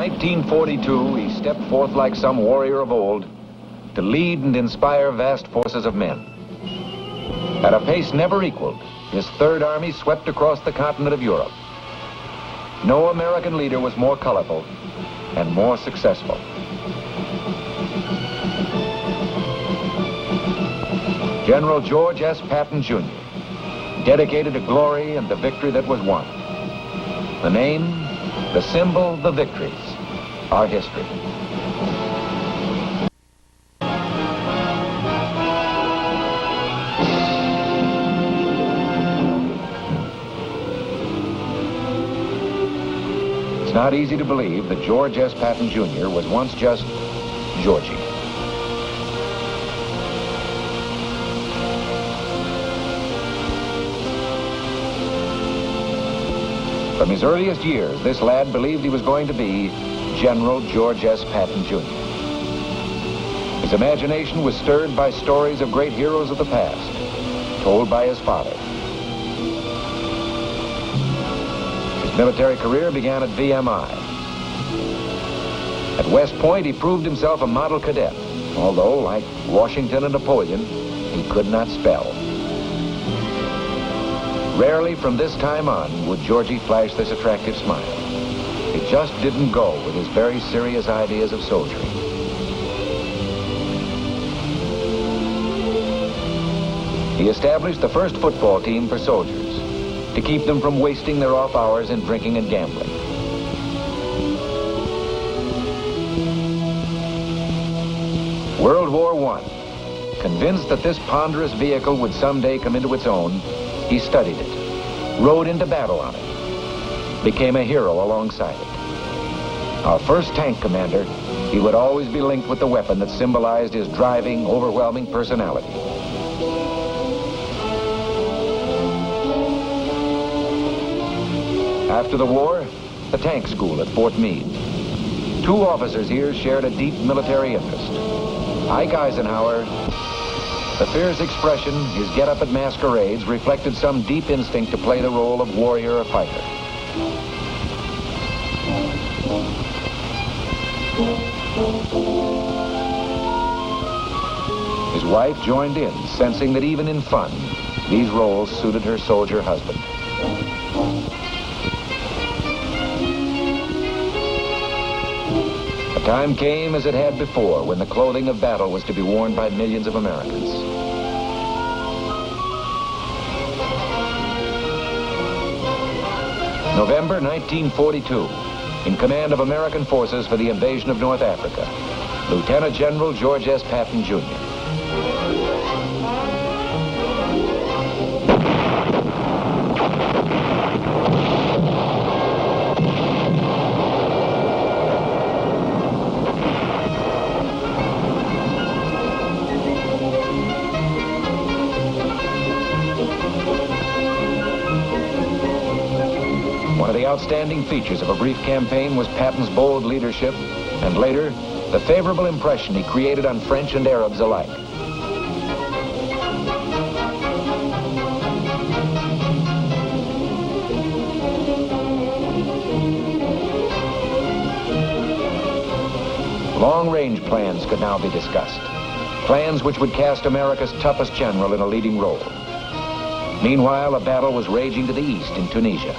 1942, he stepped forth like some warrior of old to lead and inspire vast forces of men. At a pace never equaled, his Third Army swept across the continent of Europe. No American leader was more colorful and more successful. General George S. Patton, Jr., dedicated to glory and the victory that was won. The name, the symbol, the victories, our history. It's not easy to believe that George S. Patton, Jr. was once just Georgie. From his earliest years, this lad believed he was going to be General George S. Patton, Jr. His imagination was stirred by stories of great heroes of the past, told by his father. His military career began at VMI. At West Point, he proved himself a model cadet, although, like Washington and Napoleon, he could not spell. Rarely from this time on would Georgie flash this attractive smile. It just didn't go with his very serious ideas of soldiering. He established the first football team for soldiers to keep them from wasting their off hours in drinking and gambling. World War I. Convinced that this ponderous vehicle would someday come into its own, he studied it, rode into battle on it, became a hero alongside it. Our first tank commander, he would always be linked with the weapon that symbolized his driving, overwhelming personality. After the war, the tank school at Fort Meade. Two officers here shared a deep military interest. Ike Eisenhower, the fierce expression, his get-up at masquerades, reflected some deep instinct to play the role of warrior or fighter. His wife joined in, sensing that even in fun, these roles suited her soldier husband. The time came as it had before, when the clothing of battle was to be worn by millions of Americans. November 1942, in command of American forces for the invasion of North Africa, Lieutenant General George S. Patton, Jr. One of the outstanding features of a brief campaign was Patton's bold leadership, and later, the favorable impression he created on French and Arabs alike. Long-range plans could now be discussed. Plans which would cast America's toughest general in a leading role. Meanwhile, a battle was raging to the east in Tunisia.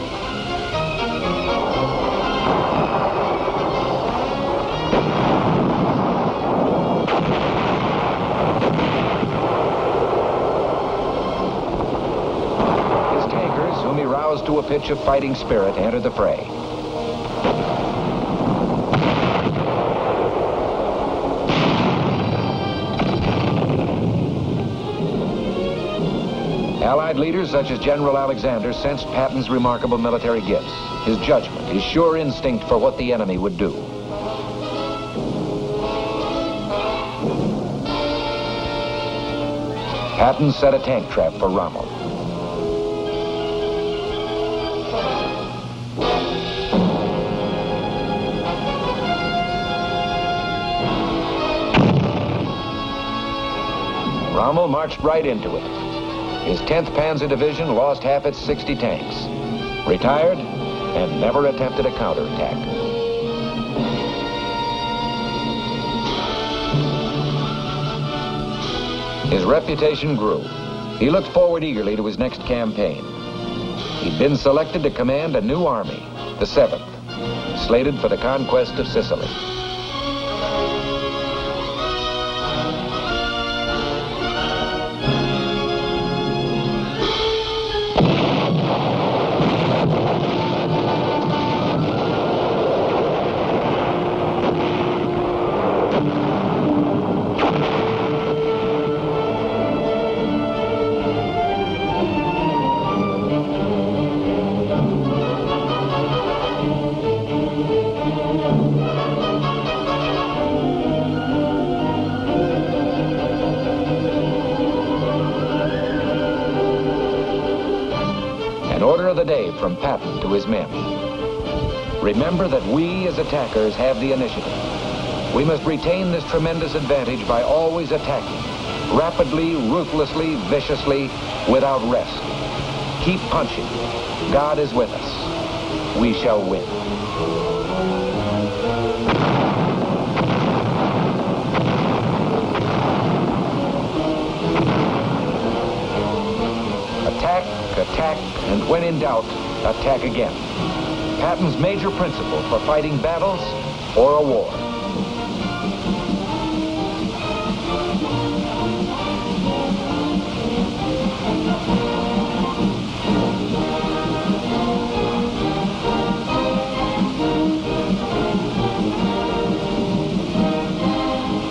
To a pitch of fighting spirit, entered the fray. Allied leaders such as General Alexander sensed Patton's remarkable military gifts, his judgment, his sure instinct for what the enemy would do. Patton set a tank trap for Rommel. Rommel marched right into it. His 10th Panzer Division lost half its 60 tanks, retired, and never attempted a counterattack. His reputation grew. He looked forward eagerly to his next campaign. He'd been selected to command a new army, the 7th, slated for the conquest of Sicily. Order of the day from Patton to his men. Remember that we as attackers have the initiative. We must retain this tremendous advantage by always attacking, rapidly, ruthlessly, viciously, without rest. Keep punching. God is with us. We shall win. Attack, and when in doubt, attack again. Patton's major principle for fighting battles or a war.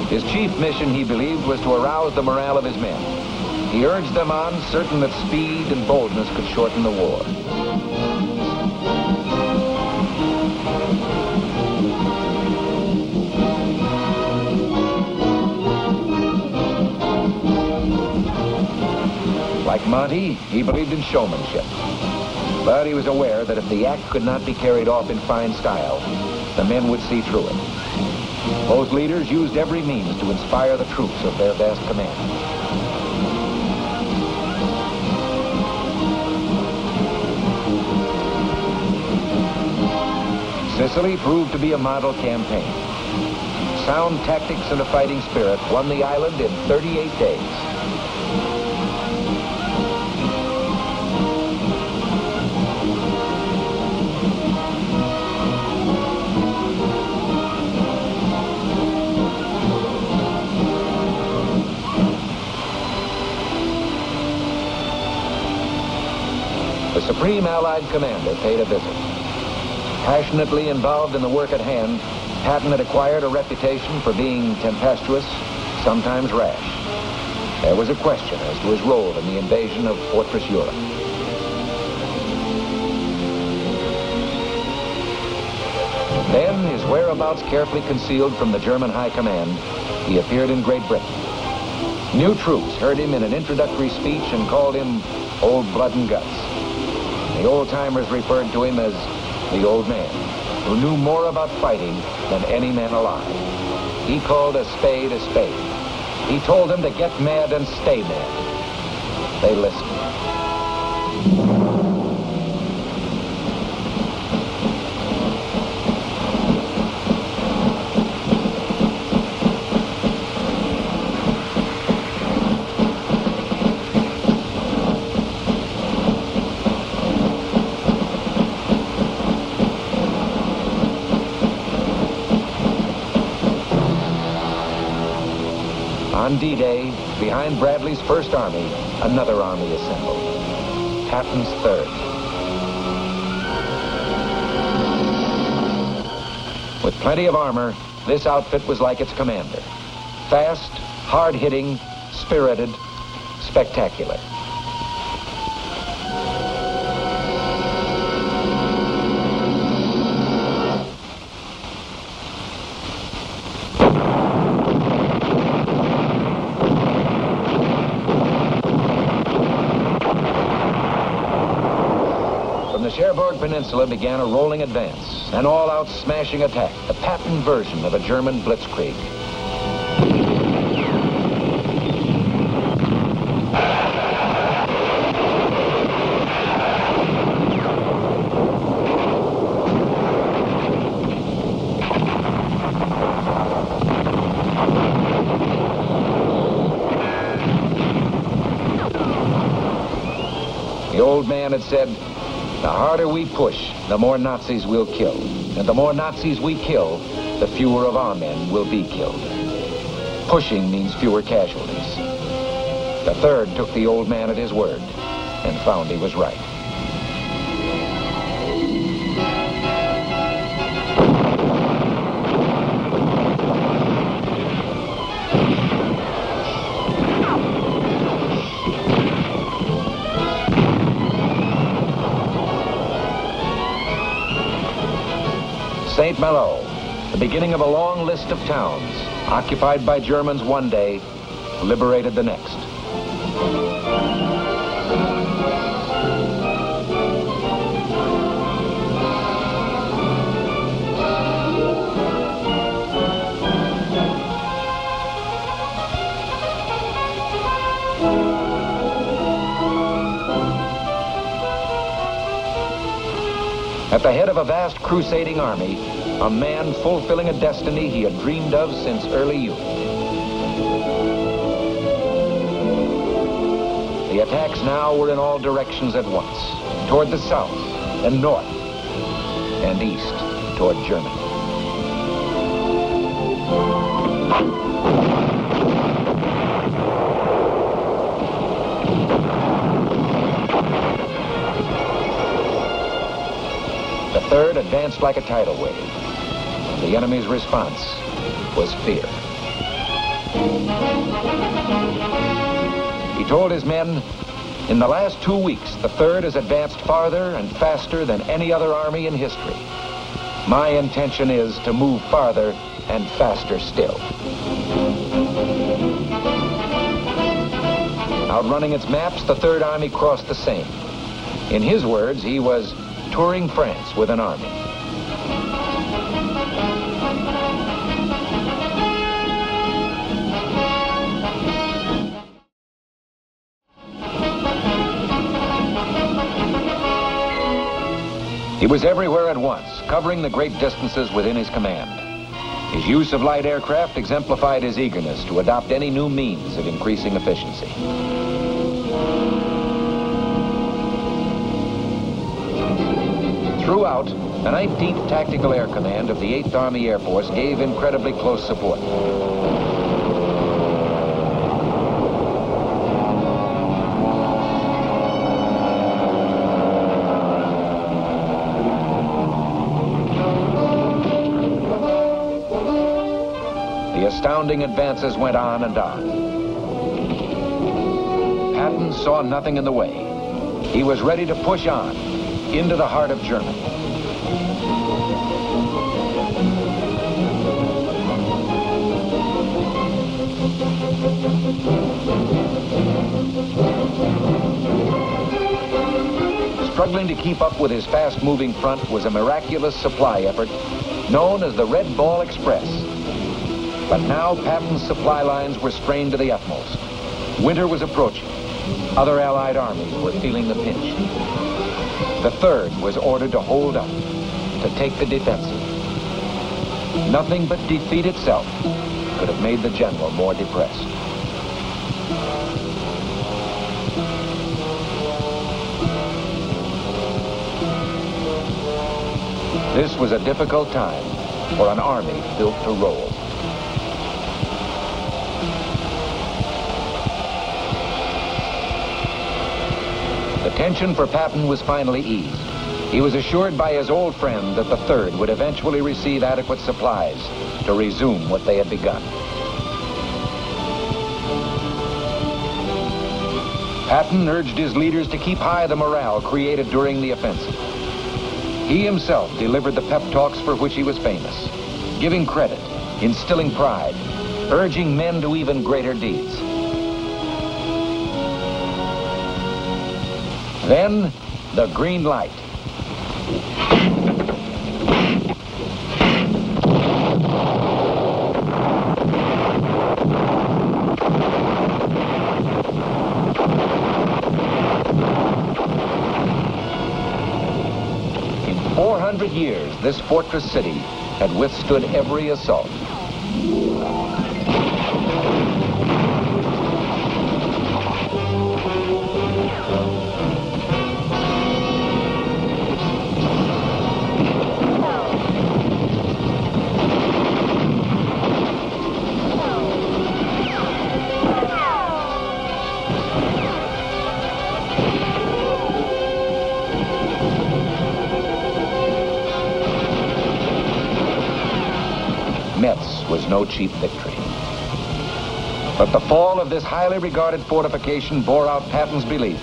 His chief mission, he believed, was to arouse the morale of his men. He urged them on, certain that speed and boldness could shorten the war. Like Monty, he believed in showmanship. But he was aware that if the act could not be carried off in fine style, the men would see through it. Both leaders used every means to inspire the troops of their vast command. Sicily proved to be a model campaign. Sound tactics and a fighting spirit won the island in 38 days. The Supreme Allied Commander paid a visit. Passionately involved in the work at hand, Patton had acquired a reputation for being tempestuous, sometimes rash. There was a question as to his role in the invasion of Fortress Europe. Then, his whereabouts carefully concealed from the German High Command, he appeared in Great Britain. New troops heard him in an introductory speech and called him Old Blood and Guts. The old-timers referred to him as the old man, who knew more about fighting than any man alive. He called a spade a spade. He told them to get mad and stay mad. They listened. On D-Day, behind Bradley's First Army, another army assembled. Patton's Third. With plenty of armor, this outfit was like its commander. Fast, hard-hitting, spirited, spectacular. The Cherbourg Peninsula began a rolling advance, an all-out smashing attack, the Patton version of a German blitzkrieg. The old man had said, the harder we push, the more Nazis we'll kill. And the more Nazis we kill, the fewer of our men will be killed. Pushing means fewer casualties. The 3rd took the old man at his word and found he was right. St. Malo, the beginning of a long list of towns, occupied by Germans one day, liberated the next. At the head of a vast crusading army, a man fulfilling a destiny he had dreamed of since early youth. The attacks now were in all directions at once, toward the south and north, and east toward Germany. The 3rd advanced like a tidal wave. The enemy's response was fear. He told his men, in the last 2 weeks, the 3rd has advanced farther and faster than any other army in history. My intention is to move farther and faster still. Outrunning its maps, the 3rd Army crossed the Seine. In his words, he was touring France with an army. He was everywhere at once, covering the great distances within his command. His use of light aircraft exemplified his eagerness to adopt any new means of increasing efficiency. Throughout, the 19th Tactical Air Command of the 8th Army Air Force gave incredibly close support. The astounding advances went on and on. Patton saw nothing in the way. He was ready to push on into the heart of Germany. Struggling to keep up with his fast-moving front was a miraculous supply effort known as the Red Ball Express. But now Patton's supply lines were strained to the utmost. Winter was approaching. Other Allied armies were feeling the pinch. The 3rd was ordered to hold up, to take the defensive. Nothing but defeat itself could have made the general more depressed. This was a difficult time for an army built to roll. The tension for Patton was finally eased. He was assured by his old friend that the 3rd would eventually receive adequate supplies to resume what they had begun. Patton urged his leaders to keep high the morale created during the offensive. He himself delivered the pep talks for which he was famous, giving credit, instilling pride, urging men to even greater deeds. Then, the green light. In 400 years, this fortress city had withstood every assault. was no cheap victory. But the fall of this highly regarded fortification bore out Patton's belief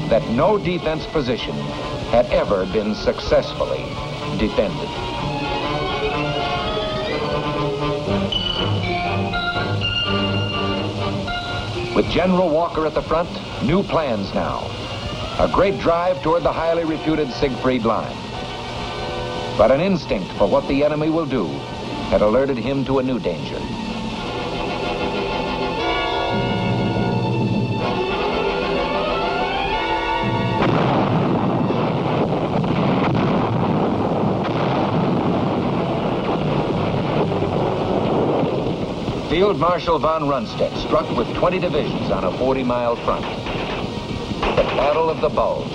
that no defense position had ever been successfully defended. With General Walker at the front, new plans now. A great drive toward the highly reputed Siegfried Line. But an instinct for what the enemy will do had alerted him to a new danger. Field Marshal von Rundstedt struck with 20 divisions on a 40-mile front. The Battle of the Bulge.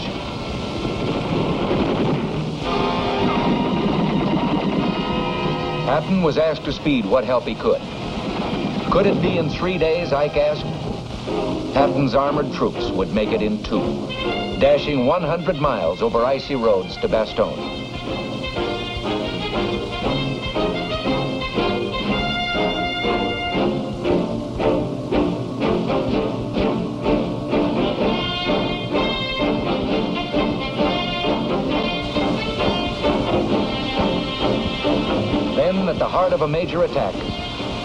Patton was asked to speed what help he could. Could it be in 3 days, Ike asked? Patton's armored troops would make it in 2, dashing 100 miles over icy roads to Bastogne. At the heart of a major attack,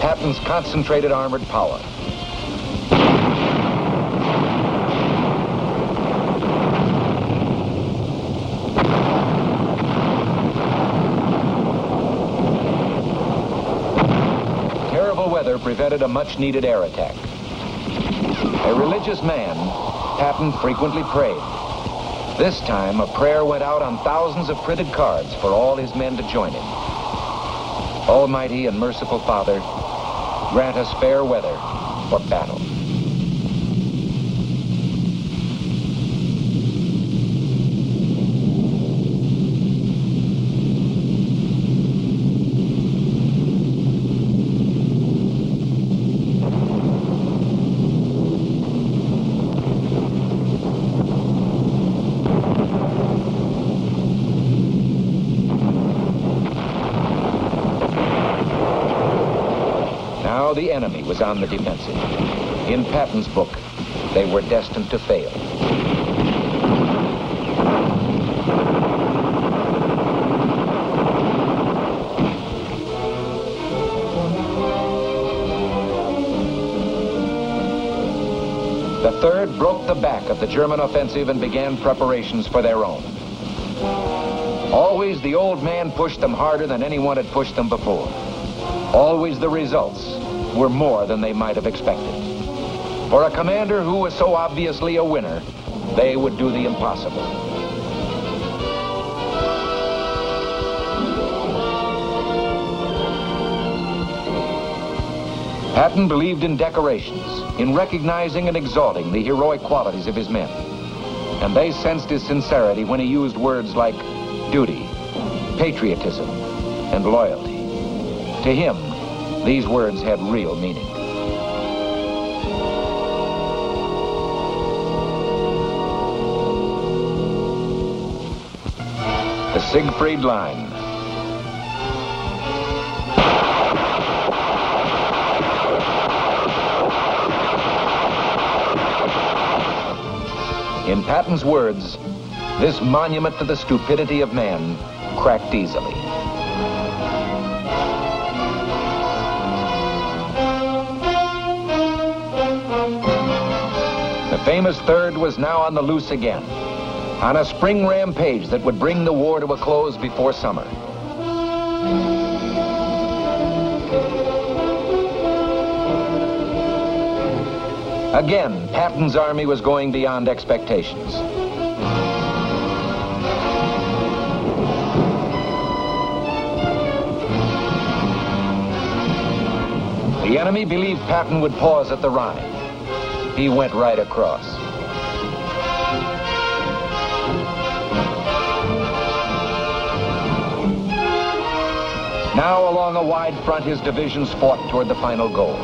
Patton's concentrated armored power. Terrible weather prevented a much-needed air attack. A religious man, Patton frequently prayed. This time, a prayer went out on thousands of printed cards for all his men to join in. Almighty and merciful Father, grant us fair weather for battle. Now the enemy was on the defensive. In Patton's book, they were destined to fail. The 3rd broke the back of the German offensive and began preparations for their own. Always the old man pushed them harder than anyone had pushed them before. Always the results were more than they might have expected. For a commander who was so obviously a winner, they would do the impossible. Patton believed in decorations, in recognizing and exalting the heroic qualities of his men. And they sensed his sincerity when he used words like duty, patriotism, and loyalty. To him, these words had real meaning. The Siegfried Line. In Patton's words, this monument to the stupidity of man cracked easily. The famous 3rd was now on the loose again, on a spring rampage that would bring the war to a close before summer. Again, Patton's army was going beyond expectations. The enemy believed Patton would pause at the Rhine. He went right across. Now, along a wide front, his divisions fought toward the final goal.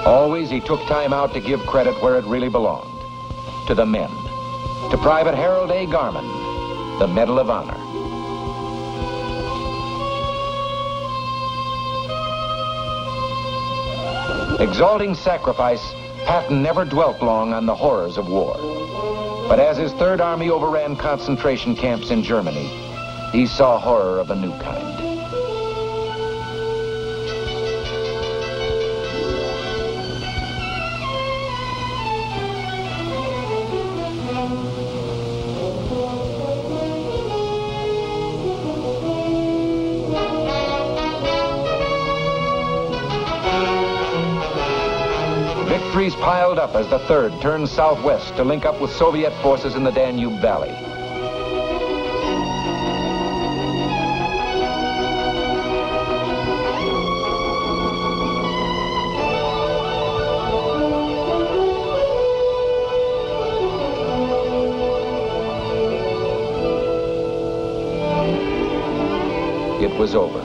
Always he took time out to give credit where it really belonged, to the men. To Private Harold A. Garman, the Medal of Honor. Exalting sacrifice, Patton never dwelt long on the horrors of war. But as his Third Army overran concentration camps in Germany, he saw horror of a new kind. Victories piled up as the Third turned southwest to link up with Soviet forces in the Danube Valley. It was over.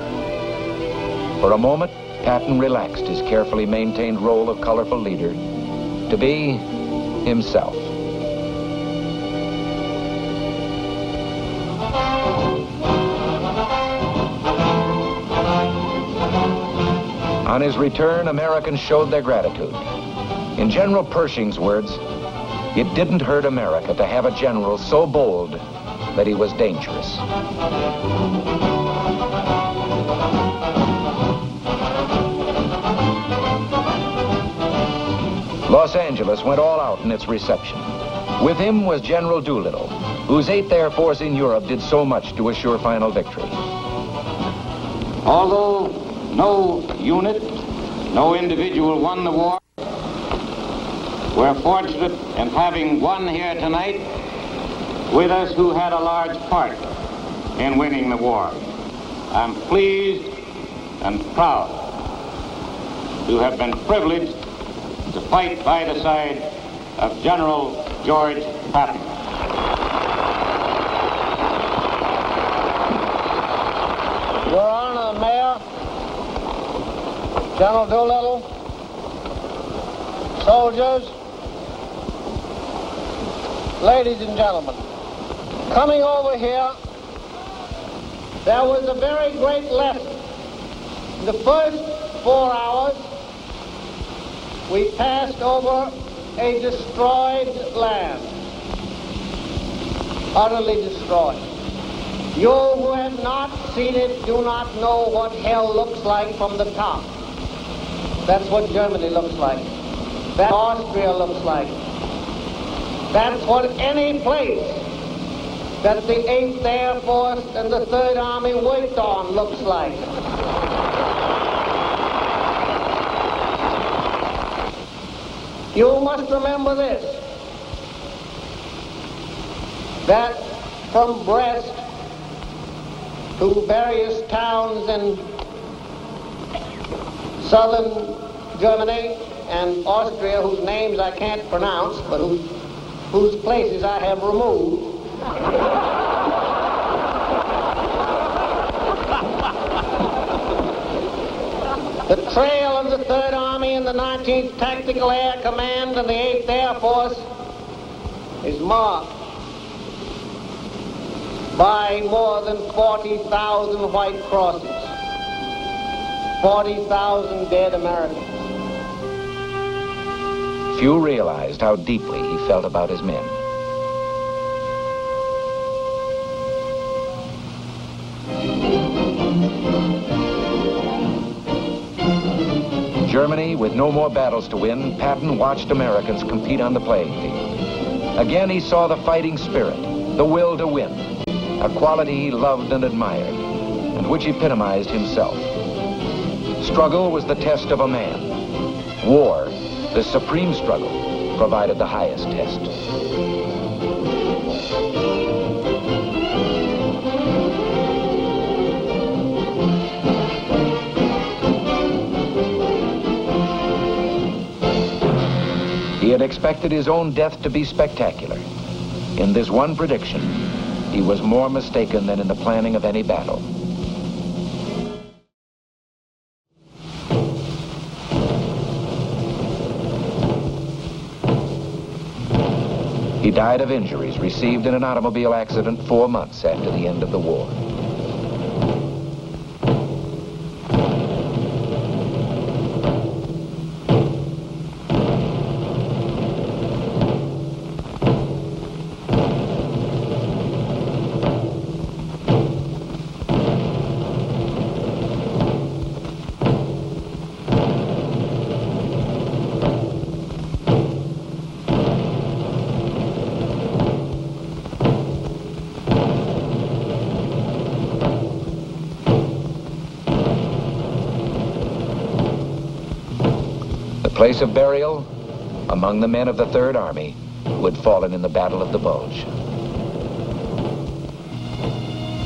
For a moment, Patton relaxed his carefully maintained role of colorful leader to be himself. On his return, Americans showed their gratitude. In General Pershing's words, it didn't hurt America to have a general so bold that he was dangerous. Los Angeles went all out in its reception. With him was General Doolittle, whose 8th Air Force in Europe did so much to assure final victory. Although no unit, no individual won the war, we're fortunate in having one here tonight with us who had a large part in winning the war. I'm pleased and proud to have been privileged to fight by the side of General George Patton. Your Honor, the Mayor, General Doolittle, soldiers, ladies and gentlemen, coming over here, there was a very great lesson. In the first 4 hours, we passed over a destroyed land, utterly destroyed. You who have not seen it do not know what hell looks like from the top. That's what Germany looks like. That's what Austria looks like. That's what any place that the 8th Air Force and the 3rd Army worked on looks like. You must remember this, that from Brest to various towns in southern Germany and Austria, whose names I can't pronounce, but whose places I have removed, the trail of the 3rd Army and the 19th Tactical Air Command and the 8th Air Force is marked by more than 40,000 white crosses, 40,000 dead Americans. Few realized how deeply he felt about his men. Germany, with no more battles to win, Patton watched Americans compete on the playing field. Again, he saw the fighting spirit, the will to win, a quality he loved and admired, and which epitomized himself. Struggle was the test of a man. War, the supreme struggle, provided the highest test. He had expected his own death to be spectacular. In this one prediction, he was more mistaken than in the planning of any battle. died of injuries received in an automobile accident 4 months after the end of the war. Place of burial among the men of the Third Army who had fallen in the Battle of the Bulge.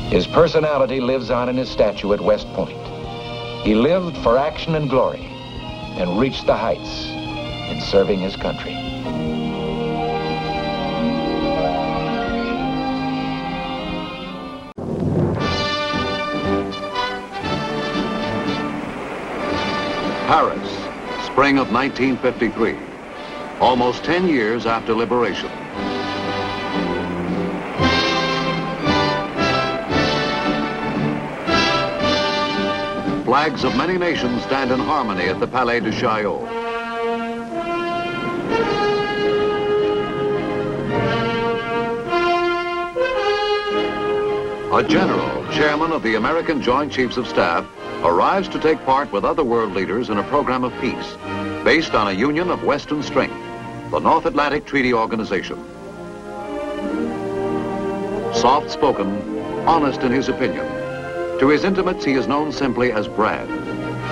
His personality lives on in his statue at West Point. He lived for action and glory and reached the heights in serving his country. Paris. Spring of 1953, almost 10 years after liberation. Flags of many nations stand in harmony at the Palais de Chaillot. A general, chairman of the American Joint Chiefs of Staff, arrives to take part with other world leaders in a program of peace based on a union of Western strength, the North Atlantic Treaty Organization. Soft-spoken, honest in his opinion. To his intimates, he is known simply as Brad.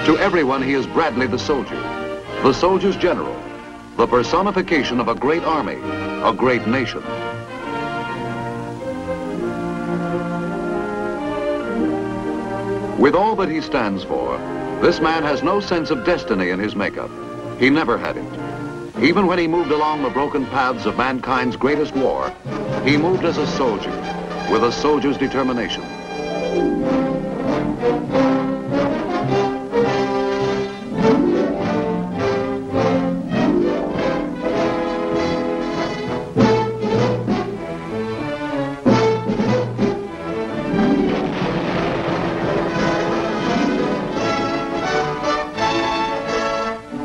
To everyone, he is Bradley the soldier's general, the personification of a great army, a great nation. With all that he stands for, this man has no sense of destiny in his makeup. He never had it. Even when he moved along the broken paths of mankind's greatest war, he moved as a soldier, with a soldier's determination.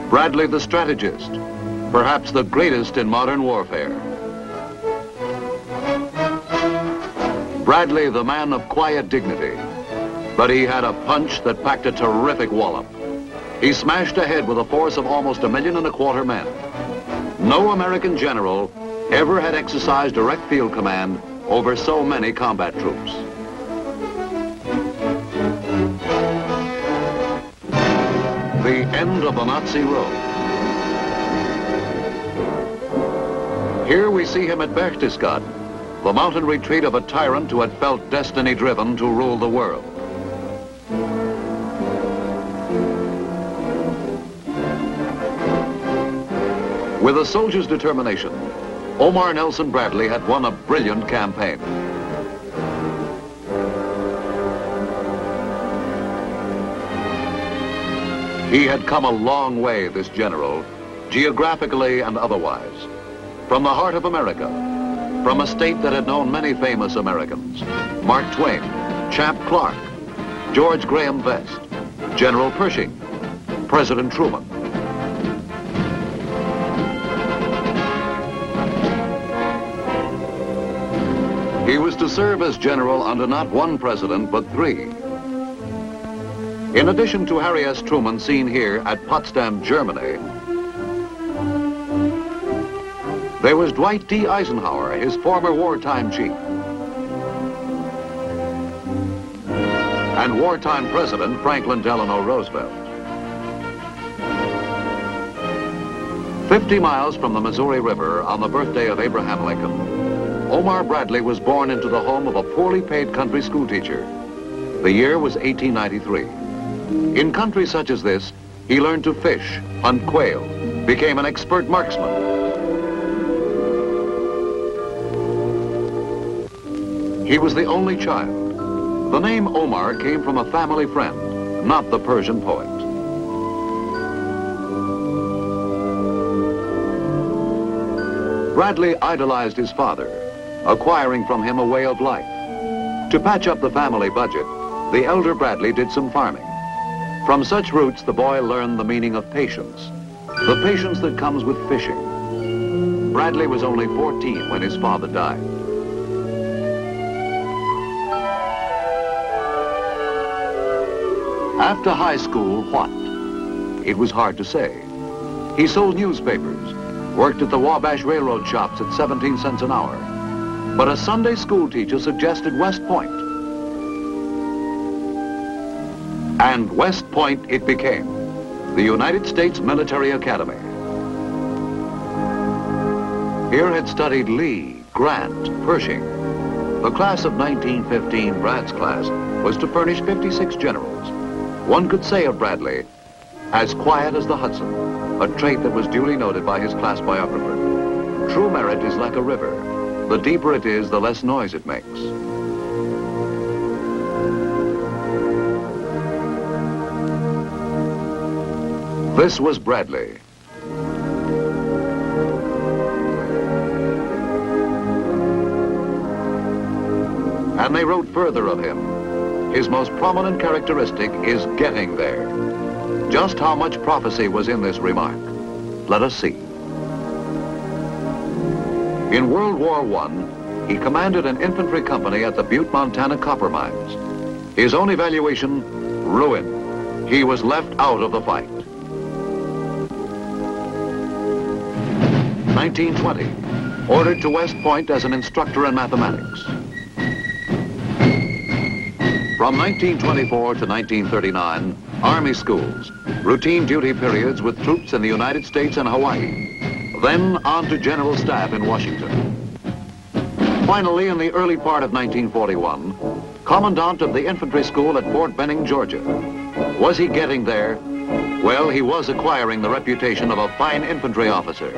Bradley the strategist, perhaps the greatest in modern warfare. Bradley the man of quiet dignity, but he had a punch that packed a terrific wallop. He smashed ahead with a force of almost 1.25 million men. No American general ever had exercised direct field command over so many combat troops. The end of the Nazi road. Here we see him at Berchtesgaden, the mountain retreat of a tyrant who had felt destiny driven to rule the world. With a soldier's determination, Omar Nelson Bradley had won a brilliant campaign. He had come a long way, this general, geographically and otherwise, from the heart of America, from a state that had known many famous Americans: Mark Twain, Champ Clark, George Graham Best, General Pershing, President Truman. He was to serve as general under not one president, but 3. In addition to Harry S. Truman, seen here at Potsdam, Germany, there was Dwight D. Eisenhower, his former wartime chief, and wartime President Franklin Delano Roosevelt. 50 miles from the Missouri River on the birthday of Abraham Lincoln, Omar Bradley was born into the home of a poorly paid country schoolteacher. The year was 1893. In country such as this, he learned to fish, hunt quail, became an expert marksman. He was the only child. The name Omar came from a family friend, not the Persian poet. Bradley idolized his father, acquiring from him a way of life. To patch up the family budget, the elder Bradley did some farming. From such roots, the boy learned the meaning of patience, the patience that comes with fishing. Bradley was only 14 when his father died. After high school, what? It was hard to say. He sold newspapers, worked at the Wabash Railroad shops at 17 cents an hour. But a Sunday school teacher suggested West Point. And West Point it became, the United States Military Academy. Here had studied Lee, Grant, Pershing. The class of 1915, Brad's class, was to furnish 56 generals. One could say of Bradley, as quiet as the Hudson, a trait that was duly noted by his class biographer. True merit is like a river. The deeper it is, the less noise it makes. This was Bradley. And they wrote further of him. His most prominent characteristic is getting there. Just how much prophecy was in this remark? Let us see. In World War I, he commanded an infantry company at the Butte, Montana copper mines. His own evaluation, ruin. He was left out of the fight. 1920, ordered to West Point as an instructor in mathematics. From 1924 to 1939, Army schools, routine duty periods with troops in the United States and Hawaii, then on to General Staff in Washington. Finally, in the early part of 1941, Commandant of the Infantry School at Fort Benning, Georgia. Was he getting there? Well, he was acquiring the reputation of a fine infantry officer.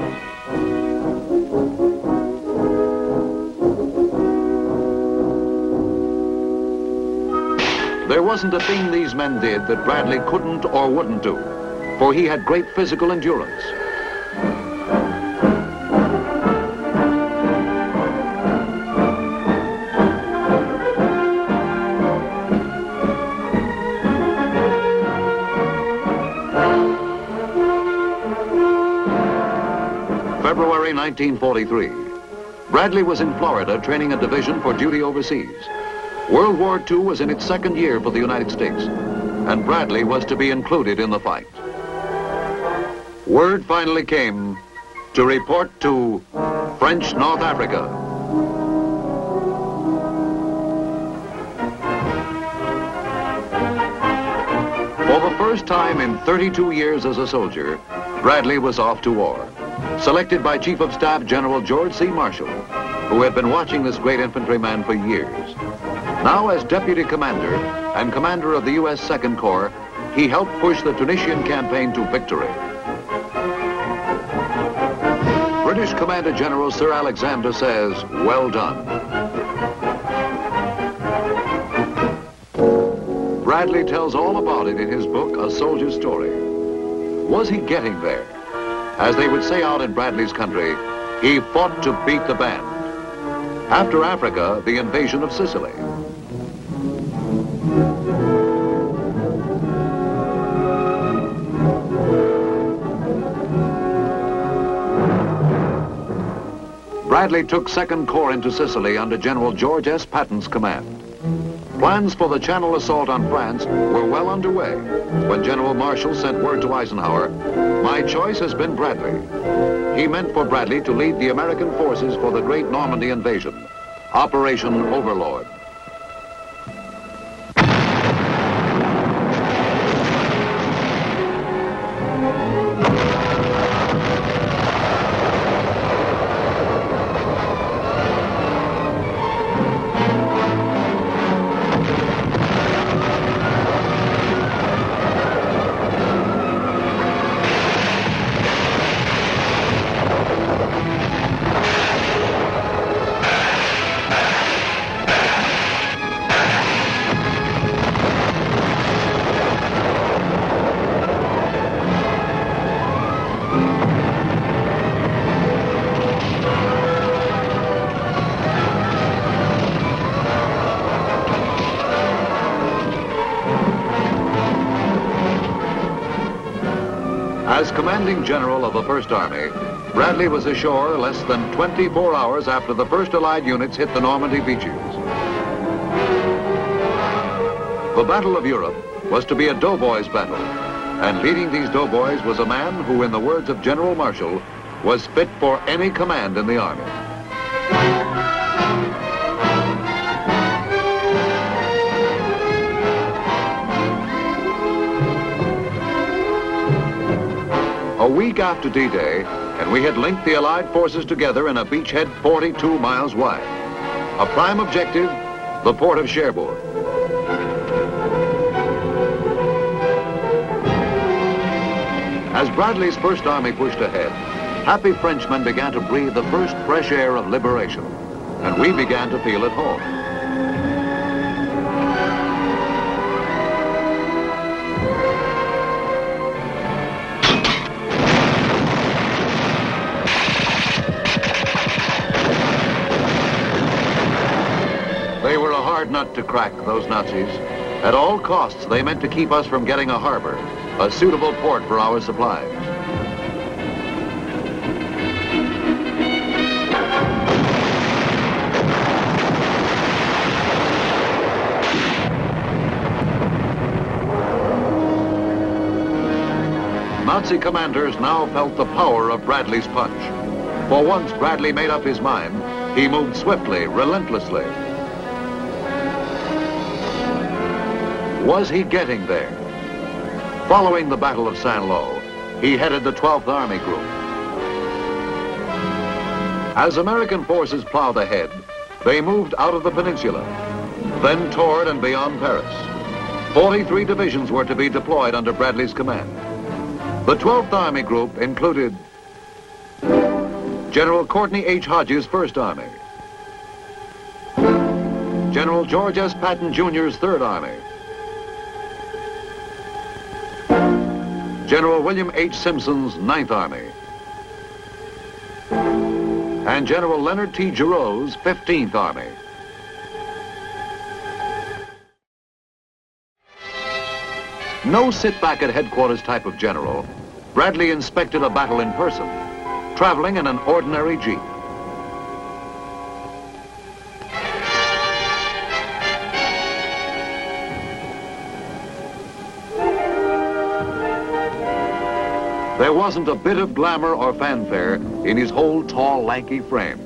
There wasn't a thing these men did that Bradley couldn't or wouldn't do, for he had great physical endurance. February 1943. Bradley was in Florida training a division for duty overseas. World War II was in its second year for the United States, and Bradley was to be included in the fight. Word finally came to report to French North Africa. For the first time in 32 years as a soldier, Bradley was off to war, selected by Chief of Staff General George C. Marshall, who had been watching this great infantryman for years. Now, as Deputy Commander and Commander of the U.S. Second Corps, he helped push the Tunisian campaign to victory. British Commander General Sir Alexander says, well done. Bradley tells all about it in his book, A Soldier's Story. Was he getting there? As they would say out in Bradley's country, he fought to beat the band. After Africa, the invasion of Sicily. Bradley took Second Corps into Sicily under General George S. Patton's command. Plans for the Channel assault on France were well underway when General Marshall sent word to Eisenhower, "My choice has been Bradley." He meant for Bradley to lead the American forces for the great Normandy invasion, Operation Overlord. As commanding general of the First Army, Bradley was ashore less than 24 hours after the first Allied units hit the Normandy beaches. The Battle of Europe was to be a doughboys battle, and leading these doughboys was a man who, in the words of General Marshall, was fit for any command in the Army. A week after D-Day, and we had linked the Allied forces together in a beachhead 42 miles wide. A prime objective, the port of Cherbourg. As Bradley's First Army pushed ahead, happy Frenchmen began to breathe the first fresh air of liberation, and we began to feel at home. They were a hard nut to crack, those Nazis. At all costs, they meant to keep us from getting a harbor, a suitable port for our supplies. Nazi commanders now felt the power of Bradley's punch. For once Bradley made up his mind, he moved swiftly, relentlessly. Was he getting there? Following the Battle of Saint-Lô, he headed the 12th Army Group. As American forces plowed ahead, they moved out of the peninsula, then toward and beyond Paris. 43 divisions were to be deployed under Bradley's command. The 12th Army Group included General Courtney H. Hodges' First Army, General George S. Patton Jr.'s Third Army, General William H. Simpson's Ninth Army, and General Leonard T. Giroux' 15th Army. No sit-back-at-headquarters type of general, Bradley inspected a battle in person, traveling in an ordinary jeep. There wasn't a bit of glamour or fanfare in his whole tall, lanky frame.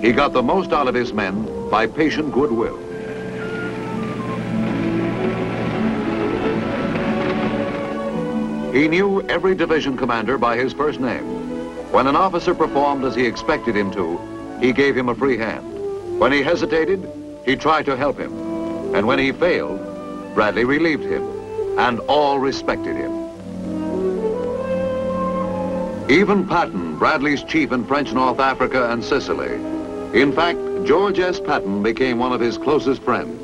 He got the most out of his men by patient goodwill. He knew every division commander by his first name. When an officer performed as he expected him to, he gave him a free hand. When he hesitated, he tried to help him. And when he failed, Bradley relieved him, and all respected him. Even Patton, Bradley's chief in French North Africa and Sicily. In fact, George S. Patton became one of his closest friends.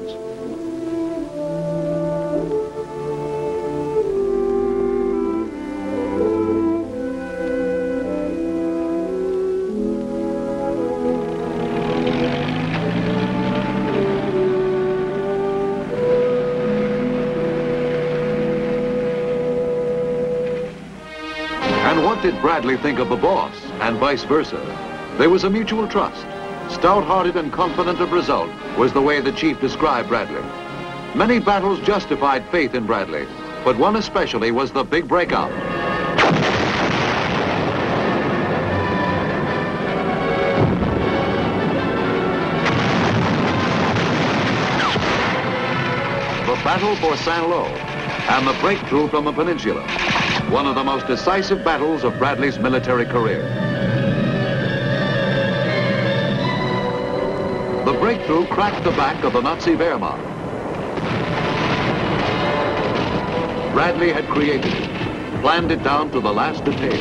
What did Bradley think of the boss, and vice versa? There was a mutual trust. Stout-hearted and confident of result was the way the chief described Bradley. Many battles justified faith in Bradley, but one especially was the big breakout. The battle for Saint-Lô and the breakthrough from the peninsula. One of the most decisive battles of Bradley's military career. The breakthrough cracked the back of the Nazi Wehrmacht. Bradley had created it, planned it down to the last detail.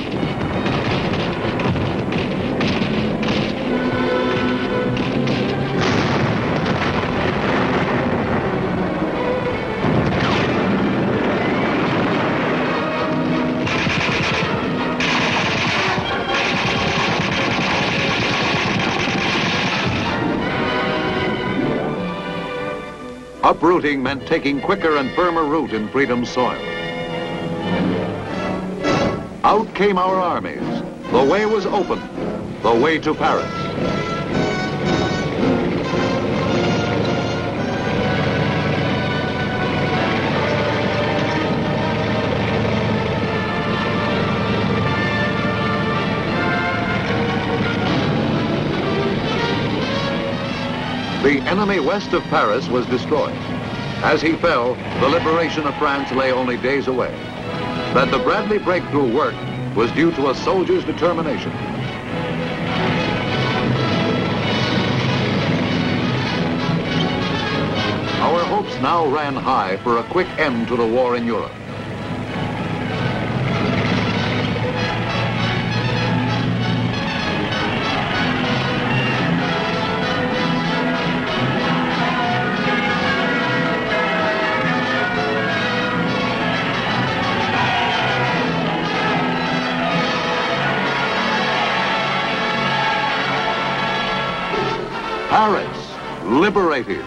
Uprooting meant taking quicker and firmer root in freedom's soil. Out came our armies. The way was open. The way to Paris. The enemy west of Paris was destroyed. As he fell, the liberation of France lay only days away. That the Bradley breakthrough worked was due to a soldier's determination. Our hopes now ran high for a quick end to the war in Europe. Paris, liberated.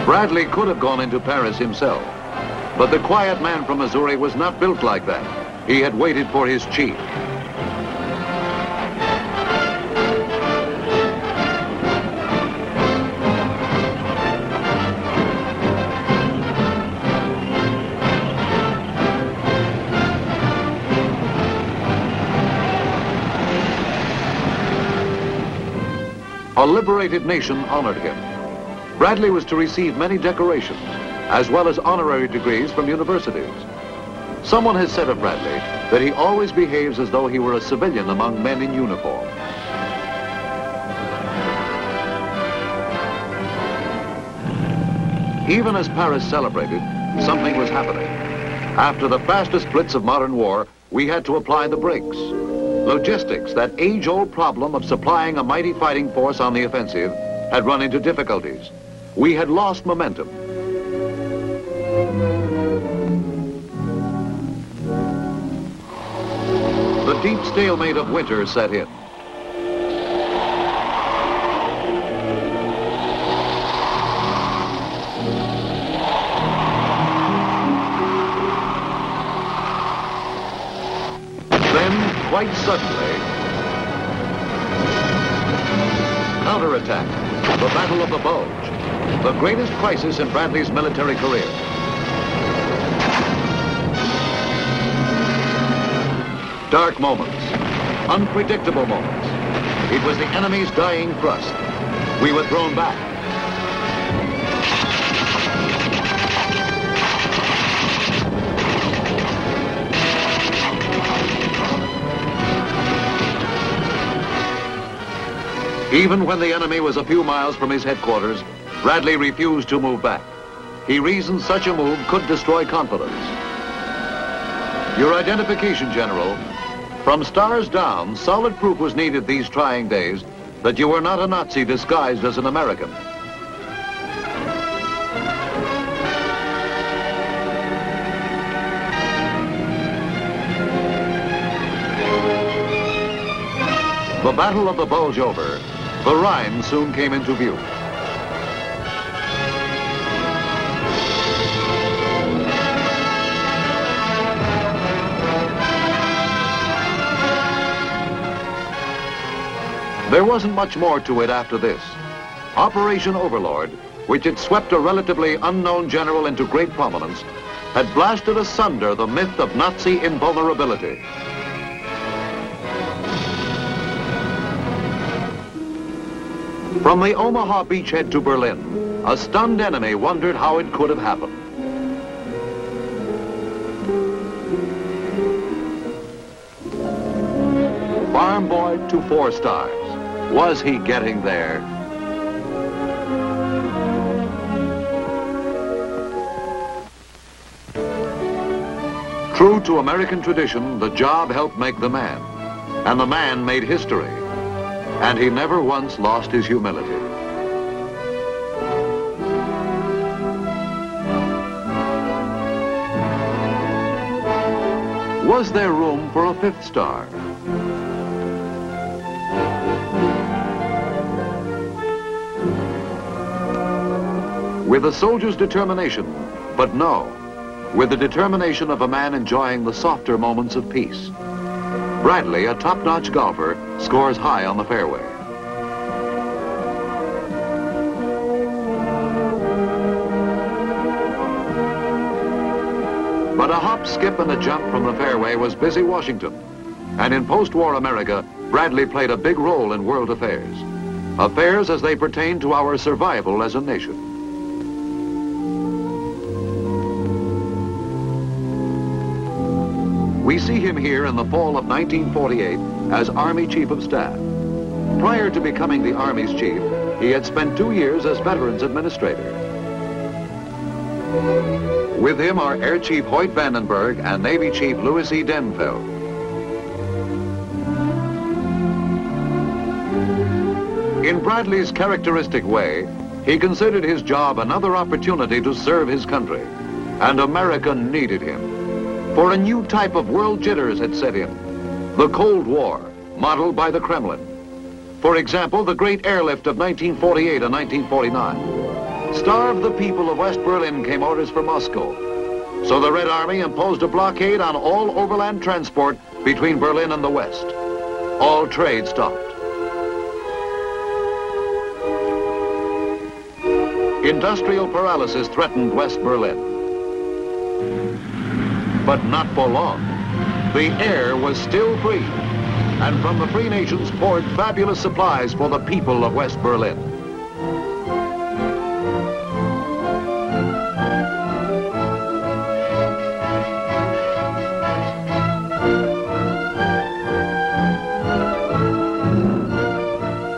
Bradley could have gone into Paris himself, but the quiet man from Missouri was not built like that. He had waited for his chief. A liberated nation honored him. Bradley was to receive many decorations, as well as honorary degrees from universities. Someone has said of Bradley that he always behaves as though he were a civilian among men in uniform. Even as Paris celebrated, something was happening. After the fastest blitz of modern war, we had to apply the brakes. Logistics, that age-old problem of supplying a mighty fighting force on the offensive, had run into difficulties. We had lost momentum. The deep stalemate of winter set in. Then, quite suddenly, counterattack, the Battle of the Bulge, the greatest crisis in Bradley's military career. Dark moments, unpredictable moments. It was the enemy's dying thrust. We were thrown back. Even when the enemy was a few miles from his headquarters, Bradley refused to move back. He reasoned such a move could destroy confidence. Your identification, General. From stars down, solid proof was needed these trying days that you were not a Nazi disguised as an American. The Battle of the Bulge over, the Rhine soon came into view. There wasn't much more to it after this. Operation Overlord, which had swept a relatively unknown general into great prominence, had blasted asunder the myth of Nazi invulnerability. From the Omaha beachhead to Berlin, a stunned enemy wondered how it could have happened. Farm boy to 4 stars. Was he getting there? True to American tradition, the job helped make the man, and the man made history. And he never once lost his humility. Was there room for a 5th star? With a soldier's determination, but no. with the determination of a man enjoying the softer moments of peace. Bradley, a top-notch golfer, scores high on the fairway. But a hop, skip, and a jump from the fairway was busy Washington. And in post-war America, Bradley played a big role in world affairs. Affairs as they pertain to our survival as a nation. We see him here in the fall of 1948 as Army Chief of Staff. Prior to becoming the Army's chief, he had spent 2 years as Veterans Administrator. With him are Air Chief Hoyt Vandenberg and Navy Chief Louis E. Denfeld. In Bradley's characteristic way, he considered his job another opportunity to serve his country, and America needed him. For a new type of world jitters had set in, the Cold War, modeled by the Kremlin. For example, the great airlift of 1948 and 1949. Starve the people of West Berlin came orders from Moscow. So the Red Army imposed a blockade on all overland transport between Berlin and the West. All trade stopped. Industrial paralysis threatened West Berlin. But not for long. The air was still free, and from the free nations poured fabulous supplies for the people of West Berlin.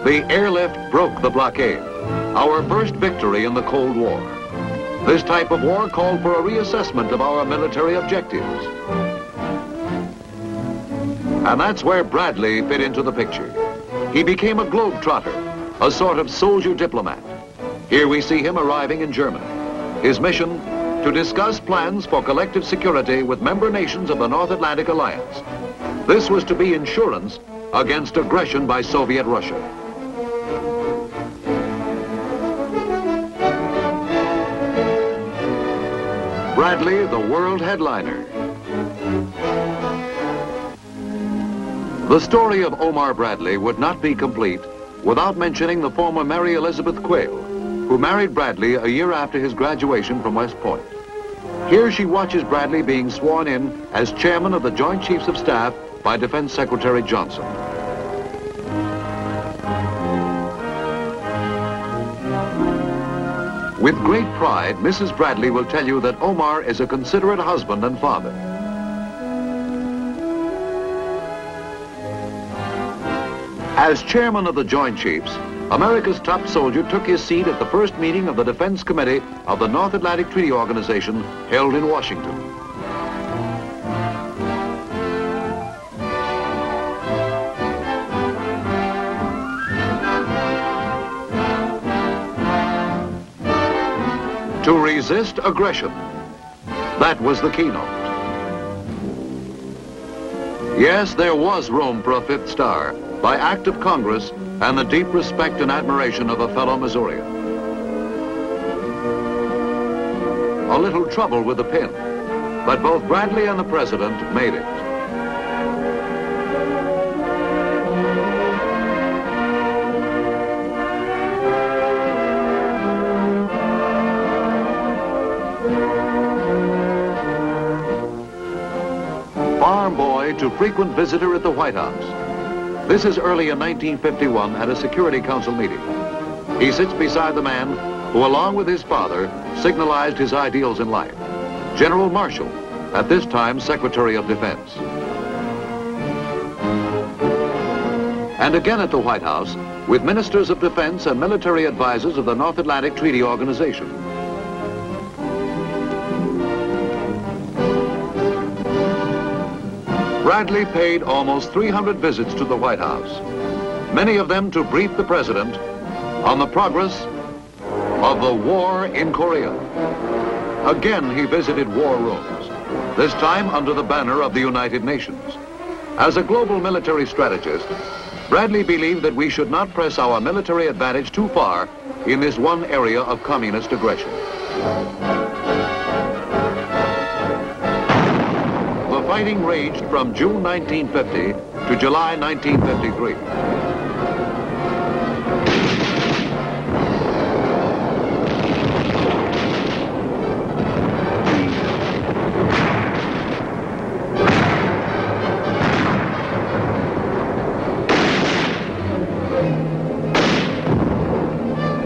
The airlift broke the blockade, our first victory in the Cold War. This type of war called for a reassessment of our military objectives. And that's where Bradley fit into the picture. He became a globetrotter, a sort of soldier diplomat. Here we see him arriving in Germany. His mission, to discuss plans for collective security with member nations of the North Atlantic Alliance. This was to be insurance against aggression by Soviet Russia. Bradley, the world headliner. The story of Omar Bradley would not be complete without mentioning the former Mary Elizabeth Quayle, who married Bradley a year after his graduation from West Point. Here she watches Bradley being sworn in as chairman of the Joint Chiefs of Staff by Defense Secretary Johnson. With great pride, Mrs. Bradley will tell you that Omar is a considerate husband and father. As chairman of the Joint Chiefs, America's top soldier took his seat at the first meeting of the Defense Committee of the North Atlantic Treaty Organization held in Washington. To resist aggression. That was the keynote. Yes, there was room for a fifth star by act of Congress and the deep respect and admiration of a fellow Missourian. A little trouble with the pin, but both Bradley and the president made it. Farm boy to frequent visitor at the White House. This is early in 1951 at a Security Council meeting. He sits beside the man who, along with his father, signalized his ideals in life, General Marshall, at this time Secretary of Defense. And again at the White House, with ministers of defense and military advisors of the North Atlantic Treaty Organization. Bradley paid almost 300 visits to the White House, many of them to brief the president on the progress of the war in Korea. Again, he visited war rooms, this time under the banner of the United Nations. As a global military strategist, Bradley believed that we should not press our military advantage too far in this one area of communist aggression. fighting raged from June 1950 to July 1953.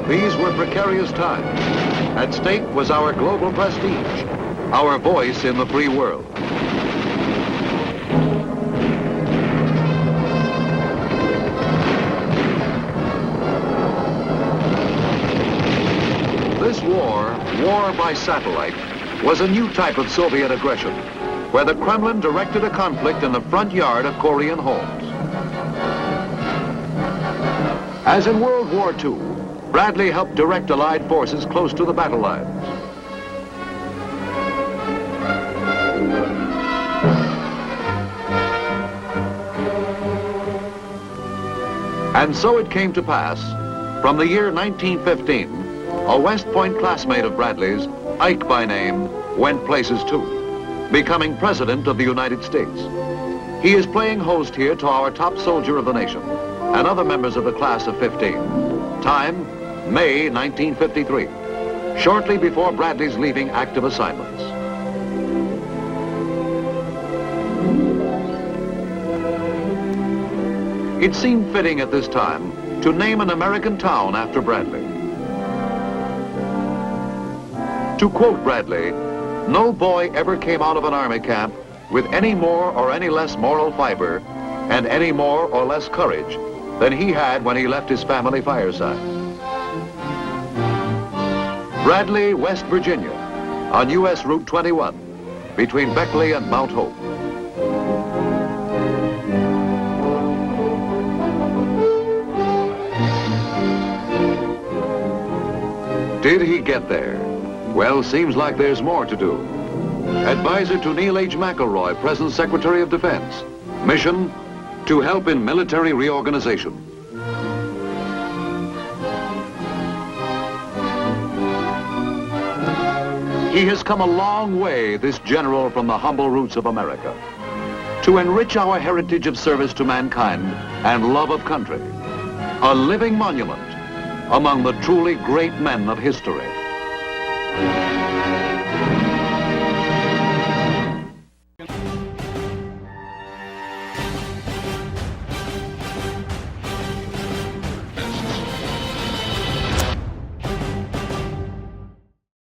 These were precarious times. At stake was our global prestige, our voice in the free world. This war by satellite, was a new type of Soviet aggression, where the Kremlin directed a conflict in the front yard of Korean homes. As in World War II, Bradley helped direct Allied forces close to the battle lines. And so it came to pass, from the year 1915, a West Point classmate of Bradley's, Ike by name, went places too, becoming President of the United States. He is playing host here to our top soldier of the nation and other members of the class of 15. Time, May 1953, shortly before Bradley's leaving active assignments. It seemed fitting at this time to name an American town after Bradley. To quote Bradley, "No boy ever came out of an army camp with any more or any less moral fiber and any more or less courage than he had when he left his family fireside." Bradley, West Virginia, on U.S. Route 21, between Beckley and Mount Hope. Did he get there? Well, seems like there's more to do. Advisor to Neil H. McElroy, present Secretary of Defense. Mission, to help in military reorganization. He has come a long way, this general from the humble roots of America, to enrich our heritage of service to mankind and love of country. A living monument among the truly great men of history.